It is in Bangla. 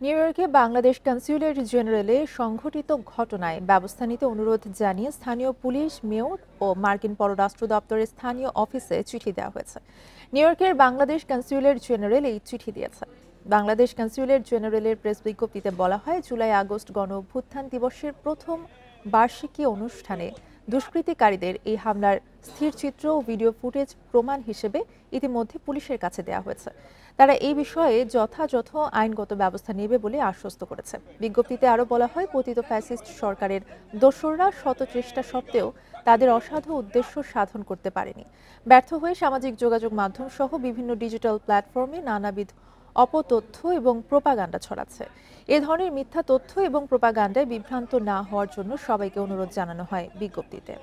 নিউ ইয়র্কে বাংলাদেশ কনস্যুলেট জেনারেলে সংঘটিত ঘটনায় ব্যবস্থা নিতে অনুরোধ জানিয়ে স্থানীয় পুলিশ, মেয়র ও মার্কিন পররাষ্ট্র দপ্তরের স্থানীয় অফিসে চিঠি দেওয়া হয়েছে। নিউ ইয়র্কের বাংলাদেশ কনস্যুলেট জেনারেল এই চিঠি দিয়েছে। বাংলাদেশ কনস্যুলেট জেনারেলের প্রেস বিজ্ঞপ্তিতে বলা হয়, জুলাই-আগস্ট গণ অভ্যুত্থান দিবসের প্রথম বার্ষিকী অনুষ্ঠানে দুষ্কৃতিকারীদের এই হামলার স্থিরচিত্র ও ভিডিও ফুটেজ প্রমাণ হিসেবে ইতিমধ্যে পুলিশের কাছে দেওয়া হয়েছে। তারা এই বিষয়ে যথাযথ আইনগত ব্যবস্থা নেবে বলে আশ্বস্ত করেছে। বিজ্ঞপ্তিতে আরও বলা হয়, পতিত ফ্যাসিস্ট সরকারের দোসররা শত চেষ্টা সত্ত্বেও তাদের অসাধু উদ্দেশ্য সাধন করতে পারেনি। ব্যর্থ হয়ে সামাজিক যোগাযোগ মাধ্যম সহ বিভিন্ন ডিজিটাল প্ল্যাটফর্মে নানাবিধ অপতথ্য এবং প্রোপাগান্ডা ছড়াচ্ছে। এ ধরনের মিথ্যা তথ্য এবং প্রোপাগান্ডায় বিভ্রান্ত না হওয়ার জন্য সবাইকে অনুরোধ জানানো হয় বিজ্ঞপ্তিতে।